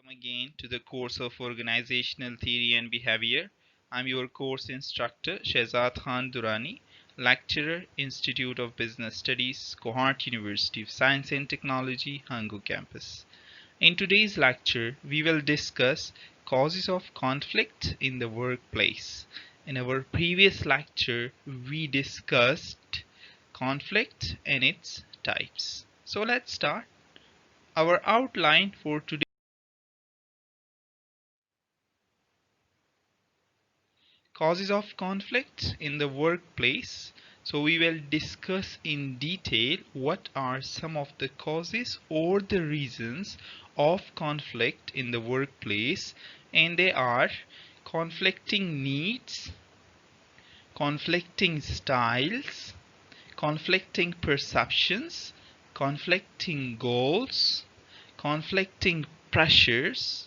Welcome again to the course of Organizational Theory and Behavior. I'm your course instructor Shehzad Khan Durrani, lecturer, Institute of Business Studies, Cohort University of Science and Technology, Hangu campus. In today's lecture, we will discuss causes of conflict in the workplace. In our previous lecture, we discussed conflict and its types. So let's start. Our outline for today. Causes of conflict in the workplace. So we will discuss in detail what are some of the causes or the reasons of conflict in the workplace, and they are conflicting needs, conflicting styles, conflicting perceptions, conflicting goals, conflicting pressures,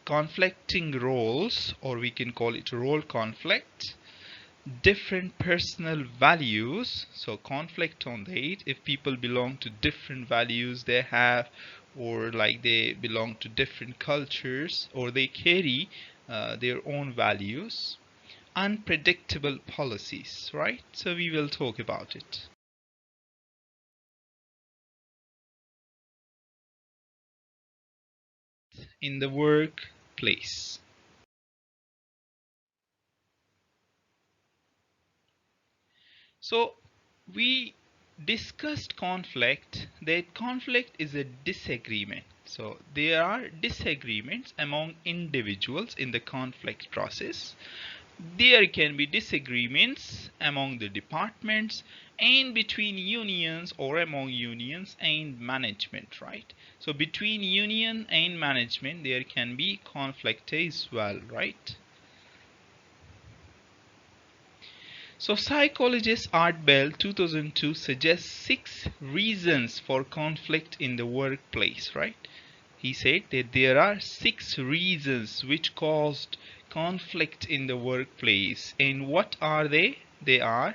conflicting roles, or we can call it role conflict, different personal values. So conflict on that if people belong to different values they have, or like they belong to different cultures, or they carry their own values. Unpredictable policies, right? So we will talk about it. In the workplace. So we discussed conflict, that conflict is a disagreement. So there are disagreements among individuals in the conflict process. There can be disagreements among the departments and between unions, or among unions and management, right? So between union and management there can be conflict as well, right? So psychologist Art Bell 2002 suggests 6 reasons for conflict in the workplace, right? He said that there are 6 reasons which caused conflict in the workplace. And what are they? They are: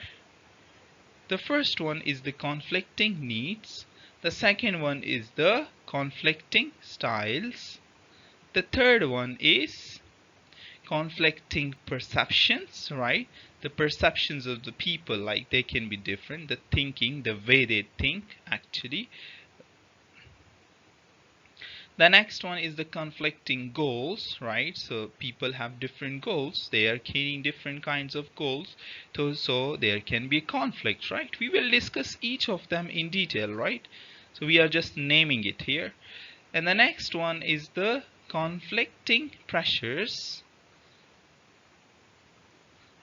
the first one is the conflicting needs, the second one is the conflicting styles, the third one is conflicting perceptions, right? The perceptions of the people, like they can be different, the thinking, the way they think actually. The next one is the conflicting goals, right? So people have different goals, they are carrying different kinds of goals, so there can be conflict, right? We will discuss each of them in detail, right? So we are just naming it here. And the next one is the conflicting pressures,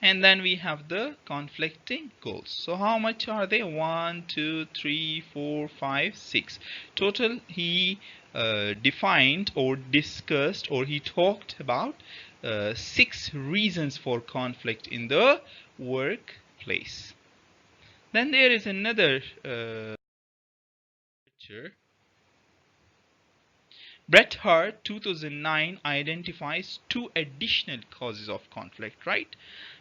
and then we have the conflicting goals. So how much are they? 1 2 3 4 5 6 total. He defined or discussed, or he talked about 6 reasons for conflict in the workplace. Then there is another picture. Bret Hart 2009 identifies 2 additional causes of conflict, right?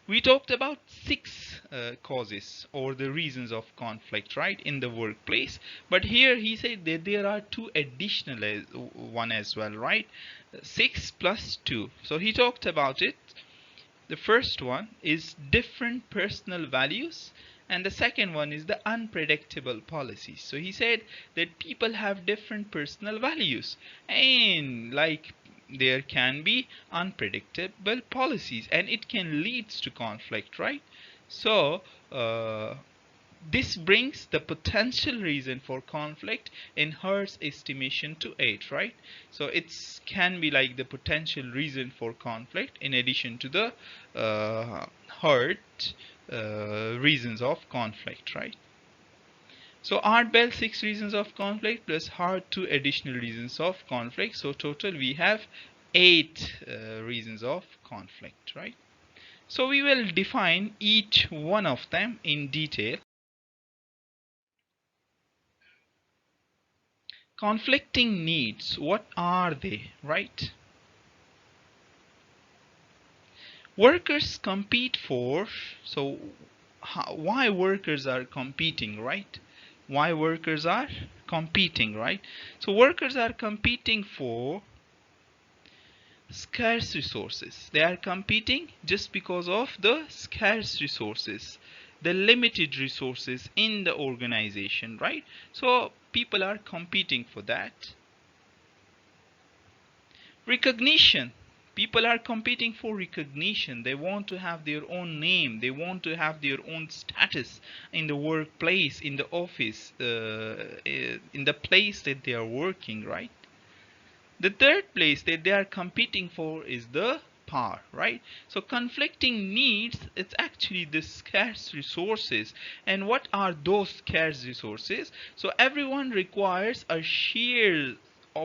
We talked about 6 causes or the reasons of conflict, right, in the workplace. But here he said that there are 2 additional one as well, right? 6 plus 2. So he talked about it. The first one is different personal values, and the second one is the unpredictable policies. So he said that people have different personal values, and like there can be unpredictable policies, and it can lead to conflict, right? So this brings the potential reason for conflict in Hart's estimation to 8, right? So it can be like the potential reason for conflict in addition to the Hart reasons of conflict, right? So Art Bell 6 reasons of conflict plus Hart 2 additional reasons of conflict. So total we have 8 reasons of conflict, right? So we will define each one of them in detail. Conflicting needs, what are they, right? Workers compete for, so why workers are competing, right? Why workers are competing, right? So workers are competing for scarce resources. They are competing just because of the scarce resources, the limited resources in the organization, right? So people are competing for that. Recognition. People are competing for recognition. They want to have their own name. They want to have their own status in the workplace, in the office, in the place that they are working, right? The third place that they are competing for is the power, right? So conflicting needs, it's actually the scarce resources. And what are those scarce resources? So everyone requires a share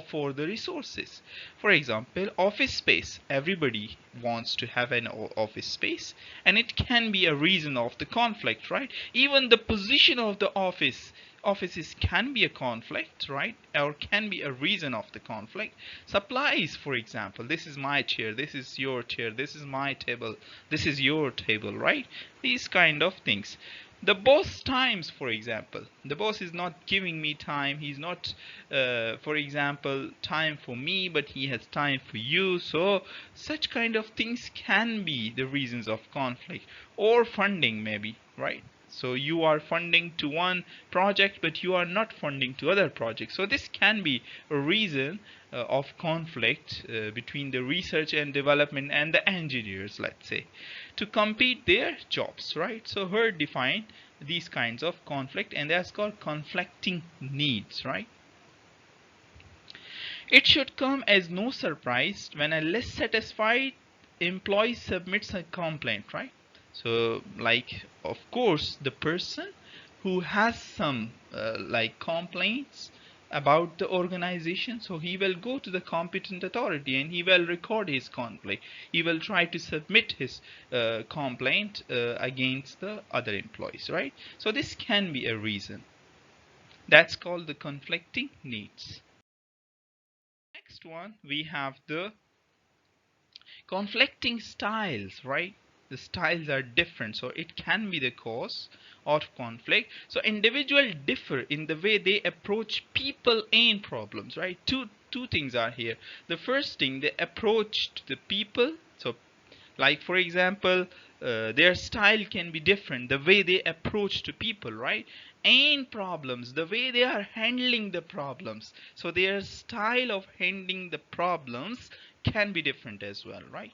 for the resources. For example, office space. Everybody wants to have an office space, and it can be a reason of the conflict, right? Even the position of the offices can be a conflict, right? Or can be a reason of the conflict. Supplies, for example, this is my chair, this is your chair, this is my table, this is your table, right? These kind of things. The boss times, for example, the boss is not giving me time. He's not, for example, time for me, but he has time for you. So such kind of things can be the reasons of conflict. Or funding, maybe, right? So you are funding to one project, but you are not funding to other projects. So this can be a reason of conflict between the research and development and the engineers, let's say, to compete their jobs, right? So Herd defined these kinds of conflict, and that's called conflicting needs, right? It should come as no surprise when a less satisfied employee submits a complaint, right? So, like, of course, the person who has some like complaints about the organization, so he will go to the competent authority and he will record his complaint. He will try to submit his complaint against the other employees, right? So this can be a reason. That's called the conflicting needs. Next one, we have the conflicting styles, right? The styles are different, so it can be the cause of conflict. So individuals differ in the way they approach people and problems, right? Two things are here. The first thing, the approach to the people. So like, for example, their style can be different, the way they approach to people, right? And problems, the way they are handling the problems. So their style of handling the problems can be different as well, right?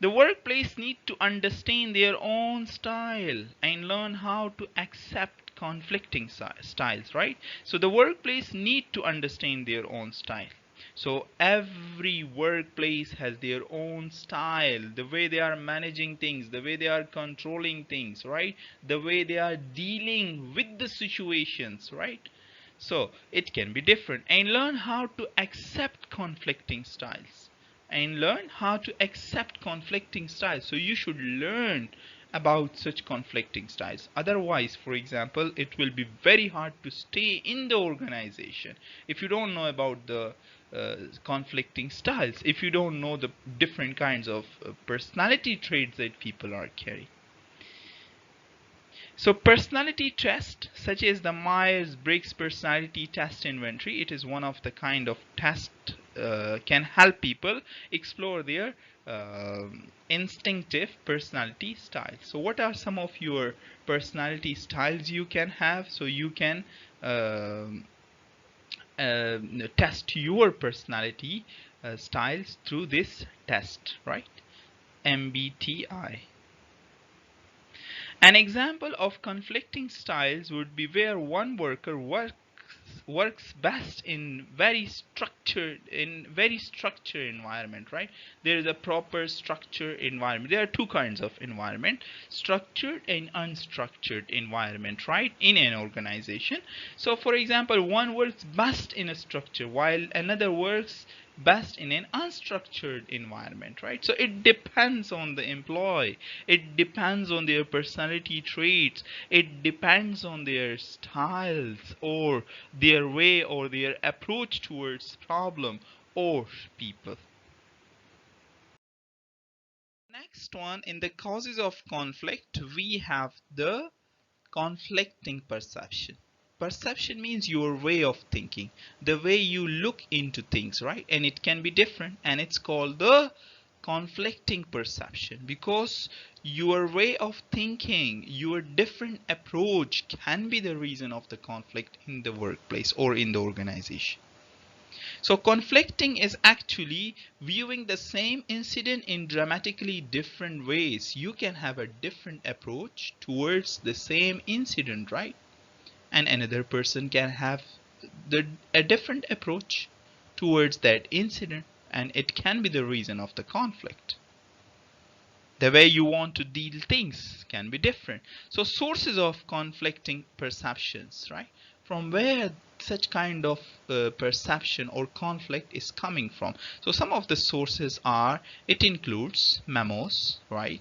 The workplace need to understand their own style and learn how to accept conflicting styles, right? So the workplace need to understand their own style. So every workplace has their own style, the way they are managing things, the way they are controlling things, right? The way they are dealing with the situations, right? So it can be different, and learn how to accept conflicting styles and learn how to accept conflicting styles. So you should learn about such conflicting styles. Otherwise, for example, it will be very hard to stay in the organization if you don't know about the conflicting styles, if you don't know the different kinds of personality traits that people are carrying. So personality test, such as the Myers-Briggs personality test inventory, it is one of the kind of test can help people explore their instinctive personality styles. So what are some of your personality styles you can have? So you can test your personality styles through this test, right? MBTI. An example of conflicting styles would be where one worker works best in very structured environment, right? There is a proper structured environment. There are two kinds of environment: structured and unstructured environment, right, in an organization. So for example, one works best in a structure while another works best in an unstructured environment, right? So it depends on the employee, it depends on their personality traits, it depends on their styles or their way or their approach towards problem or people. Next one, in the causes of conflict, we have the conflicting perception. Perception means your way of thinking, the way you look into things, right? And it can be different, and it's called the conflicting perception, because your way of thinking, your different approach can be the reason of the conflict in the workplace or in the organization. So conflicting is actually viewing the same incident in dramatically different ways. You can have a different approach towards the same incident, right? And another person can have a different approach towards that incident, and it can be the reason of the conflict. The way you want to deal things can be different. So sources of conflicting perceptions, right? From where such kind of perception or conflict is coming from. So some of the sources are, it includes memos, right?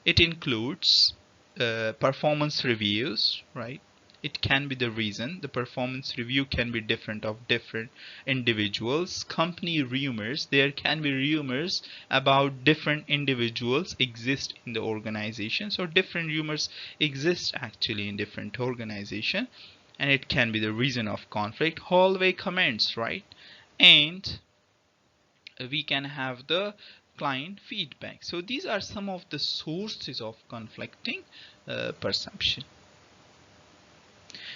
It includes performance reviews, right? It can be the reason. The performance review can be different of different individuals. Company rumors, there can be rumors about different individuals exist in the organization. So different rumors exist actually in different organization, and it can be the reason of conflict. Hallway comments, right? And we can have the client feedback. So these are some of the sources of conflicting perception.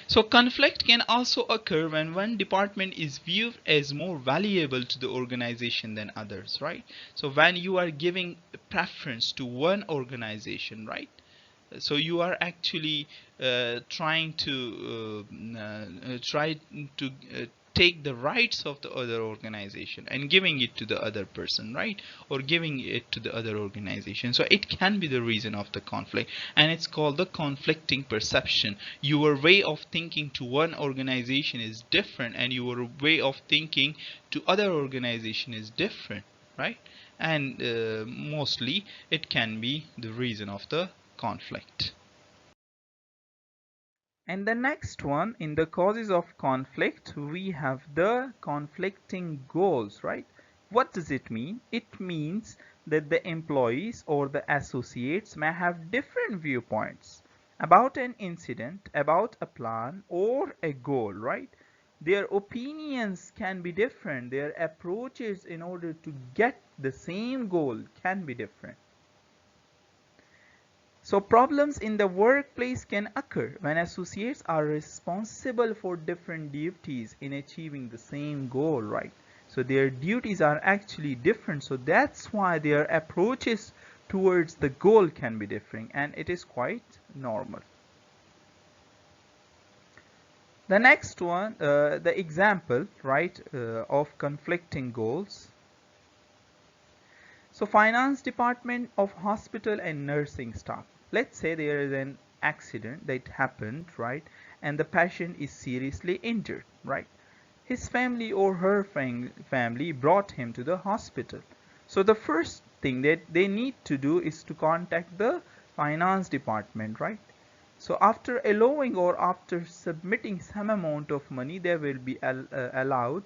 So conflict can also occur when one department is viewed as more valuable to the organization than others, right? So when you are giving preference to one organization, right? So you are actually trying to take the rights of the other organization and giving it to the other person, right? Or giving it to the other organization. So it can be the reason of the conflict, and it's called the conflicting perception. Your way of thinking to one organization is different, and your way of thinking to other organization is different, right? And mostly it can be the reason of the conflict. And the next one, in the causes of conflict, we have the conflicting goals, right? What does it mean? It means that the employees or the associates may have different viewpoints about an incident, about a plan or a goal, right? Their opinions can be different. Their approaches in order to get the same goal can be different. So problems in the workplace can occur when associates are responsible for different duties in achieving the same goal, right? So their duties are actually different. So that's why their approaches towards the goal can be different, and it is quite normal. The next one, the example, right, of conflicting goals. So finance department of hospital and nursing staff. Let's say there is an accident that happened, right? And the patient is seriously injured, right? His family or her family brought him to the hospital. So the first thing that they need to do is to contact the finance department, right? So after allowing or after submitting some amount of money, they will be allowed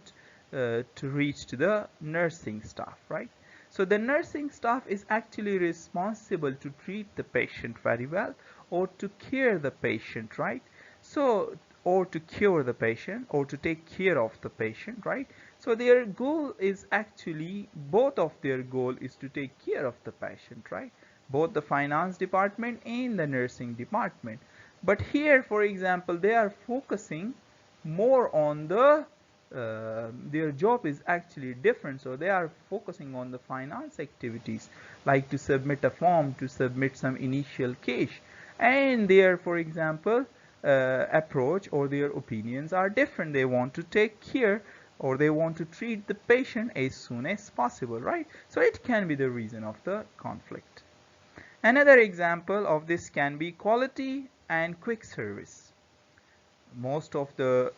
to reach to the nursing staff, right? So the nursing staff is actually responsible to treat the patient very well, or to care the patient, right? So, or to cure the patient, or to take care of the patient, right? So their goal is actually, both of their goal is to take care of the patient, right? Both the finance department and the nursing department. But here, for example, they are focusing more on the their job is actually different, so they are focusing on the finance activities, like to submit a form, to submit some initial cash, and their, for example, approach or their opinions are different. They want to take care, or they want to treat the patient as soon as possible, right? So it can be the reason of the conflict. Another example of this can be quality and quick service. Most of the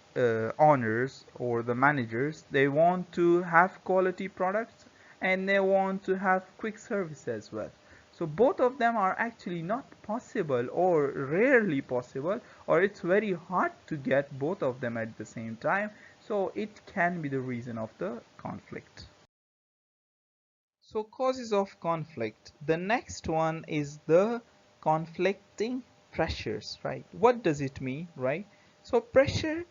owners or the managers, they want to have quality products and they want to have quick service as well. So both of them are actually not possible, or rarely possible, or it's very hard to get both of them at the same time. So it can be the reason of the conflict. So causes of conflict. The next one is the conflicting pressures, right? What does it mean, right? So pressure,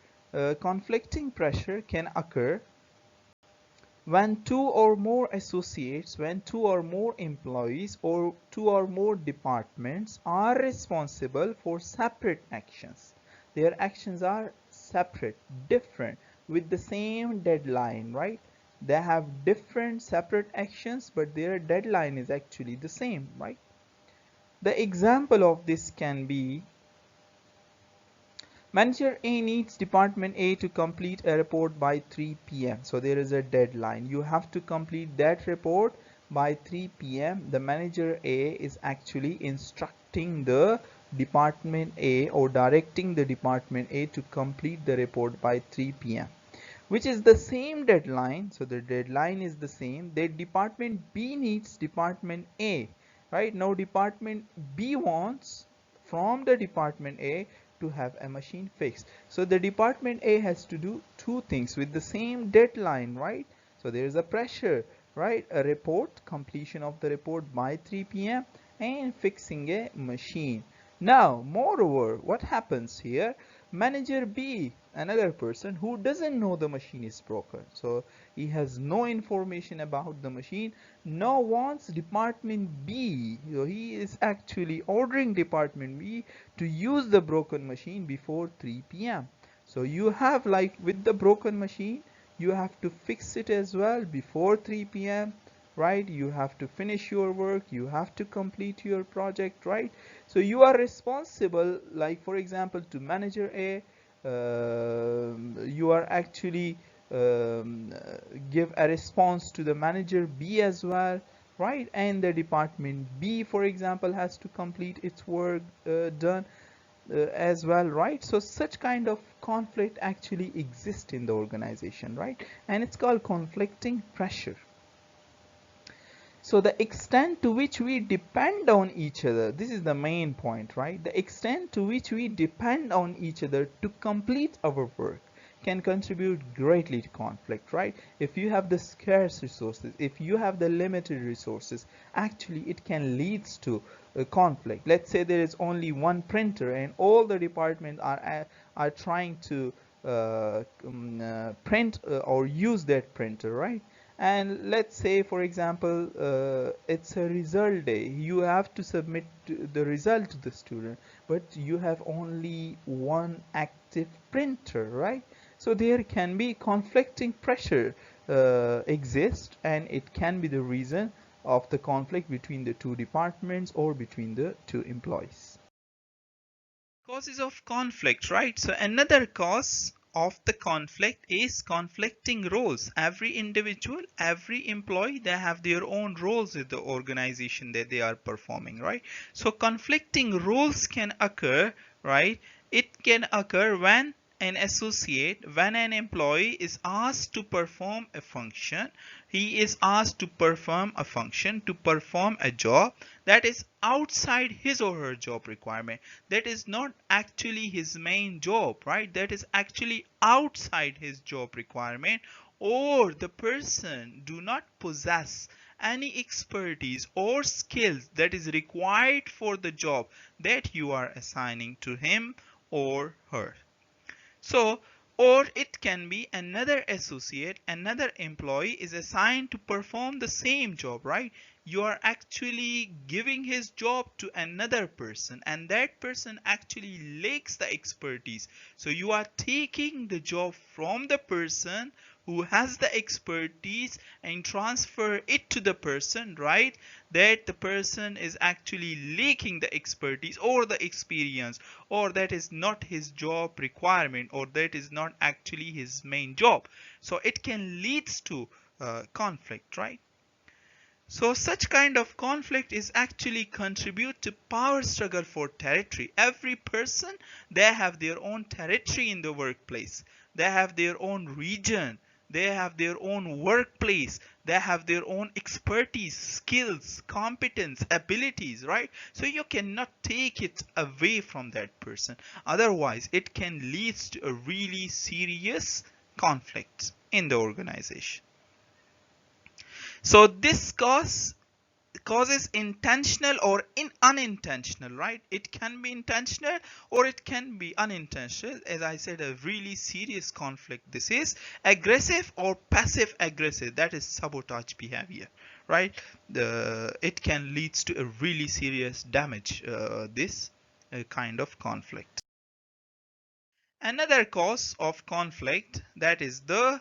conflicting pressure can occur when two or more associates, when two or more employees, or two or more departments are responsible for separate actions. Their actions are separate, different, with the same deadline, right? They have different separate actions, but their deadline is actually the same, right? The example of this can be Manager A needs Department A to complete a report by 3 p.m. So there is a deadline. You have to complete that report by 3 p.m. The Manager A is actually instructing the Department A or directing the Department A to complete the report by 3 p.m. which is the same deadline. So the deadline is the same. The Department B needs Department A, right? Now Department B wants from the Department A to have a machine fixed. So the Department A has to do two things with the same deadline, right? So there is a pressure, right? A report, completion of the report by 3 p.m. and fixing a machine. Now, moreover, what happens here? Manager B, another person who doesn't know the machine is broken, so he has no information about the machine, now wants Department B. So he is actually ordering Department B to use the broken machine before 3 p.m. So you have, like with the broken machine, you have to fix it as well before 3 p.m. right? You have to finish your work, you have to complete your project, right? So you are responsible, like for example, to Manager A, you are actually give a response to the Manager B as well, right? And the Department B, for example, has to complete its work done as well, right? So such kind of conflict actually exists in the organization, right? And it's called conflicting pressure. So the extent to which we depend on each other, this is the main point, right? The extent to which we depend on each other to complete our work can contribute greatly to conflict, right? If you have the scarce resources, if you have the limited resources, actually it can lead to a conflict. Let's say there is only one printer and all the departments are trying to print or use that printer, right? And let's say, for example, it's a result day, you have to submit the result to the student, but you have only one active printer, right? So there can be conflicting pressure exist, and it can be the reason of the conflict between the two departments or between the two employees. Causes of conflict, right? So another cause of the conflict is conflicting roles. Every individual, every employee, they have their own roles in the organization that they are performing, right? So conflicting roles can occur, right? It can occur when an associate, when an employee is asked to perform a function, he is asked to perform a function, to perform a job that is outside his or her job requirement, that is not actually his main job, right? That is actually outside his job requirement, or the person do not possess any expertise or skills that is required for the job that you are assigning to him or her. So, or it can be another associate, another employee is assigned to perform the same job, right? You are actually giving his job to another person, and that person actually lacks the expertise. So you are taking the job from the person who has the expertise and transfer it to the person, right? That the person is actually lacking the expertise or the experience, or that is not his job requirement, or that is not actually his main job. So it can lead to conflict, right? So such kind of conflict is actually contribute to power struggle for territory. Every person, they have their own territory in the workplace. They have their own region. They have their own workplace. They have their own expertise, skills, competence, abilities, right? So you cannot take it away from that person. Otherwise, it can lead to a really serious conflict in the organization. So this cause causes intentional or unintentional, right? It can be intentional or it can be unintentional. As I said, a really serious conflict. This is aggressive or passive aggressive. That is sabotage behavior, right? It can lead to a really serious damage. This kind of conflict. Another cause of conflict, that is the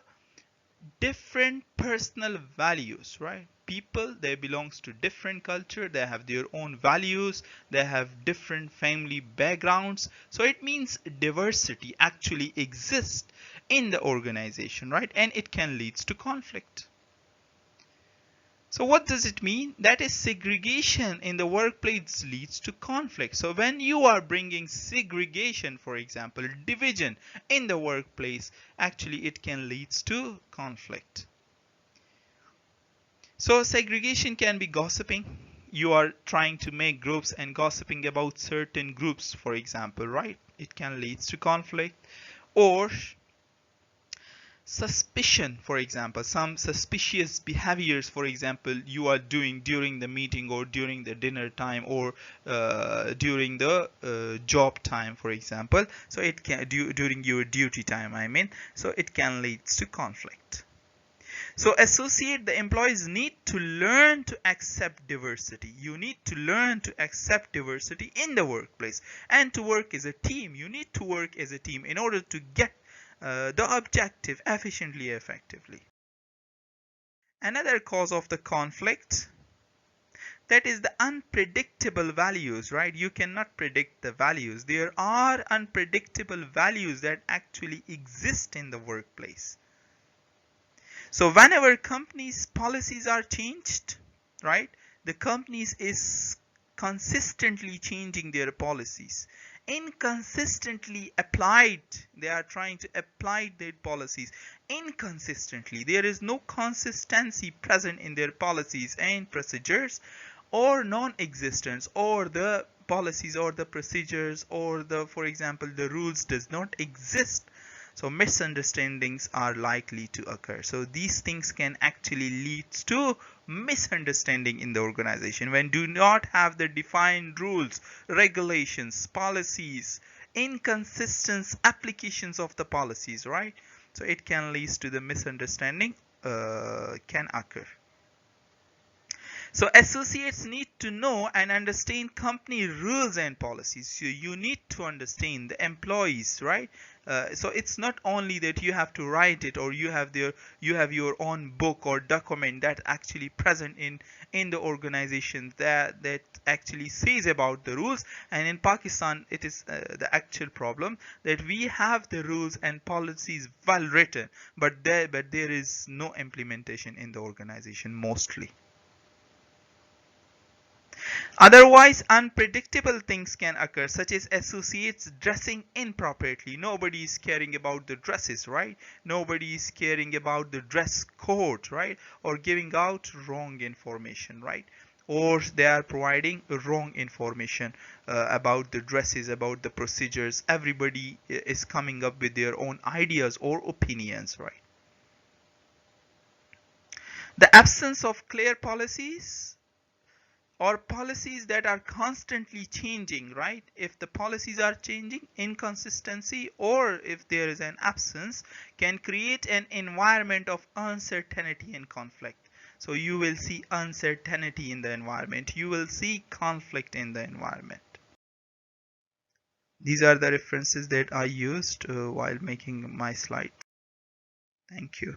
different personal values, right? People, they belongs to different culture, they have their own values, they have different family backgrounds, so it means diversity actually exists in the organization, right? And it can lead to conflict. So what does it mean? That is, segregation in the workplace leads to conflict. So when you are bringing segregation, for example, division in the workplace, actually it can lead to conflict. So segregation can be gossiping. You are trying to make groups and gossiping about certain groups, for example, right? It can lead to conflict. Or suspicion, for example, some suspicious behaviors, for example, you are doing during the meeting or during the dinner time or during the job time, for example. So it can during your duty time, I mean. So it can lead to conflict. So associate, the employees need to learn to accept diversity. You need to learn to accept diversity in the workplace and to work as a team. You need to work as a team in order to get the objective efficiently, effectively. Another cause of the conflict, that is the unpredictable values, right? You cannot predict the values. There are unpredictable values that actually exist in the workplace. So whenever companies' policies are changed, right, the companies is consistently changing their policies, inconsistently applied. They are trying to apply their policies inconsistently. There is no consistency present in their policies and procedures, or non-existence, or the policies or the procedures or the, for example, the rules does not exist. So misunderstandings are likely to occur. So these things can actually lead to misunderstanding in the organization when do not have the defined rules, regulations, policies, inconsistent applications of the policies, right? So it can lead to the misunderstanding can occur. So associates need to know and understand company rules and policies. So you need to understand the employees, right? So it's not only that you have to write it or you have your own book or document that actually present in the organization that actually says about the rules. And in Pakistan, it is the actual problem that we have the rules and policies well written, but there is no implementation in the organization mostly. Otherwise, unpredictable things can occur, such as associates dressing inappropriately. Nobody is caring about the dresses, right? Nobody is caring about the dress code, right? Or giving out wrong information, right? Or they are providing wrong information about the dresses, about the procedures. Everybody is coming up with their own ideas or opinions, right? The absence of clear policies or policies that are constantly changing, right? If the policies are changing, inconsistency, or if there is an absence, can create an environment of uncertainty and conflict. So you will see uncertainty in the environment. You will see conflict in the environment. These are the references that I used while making my slide. Thank you.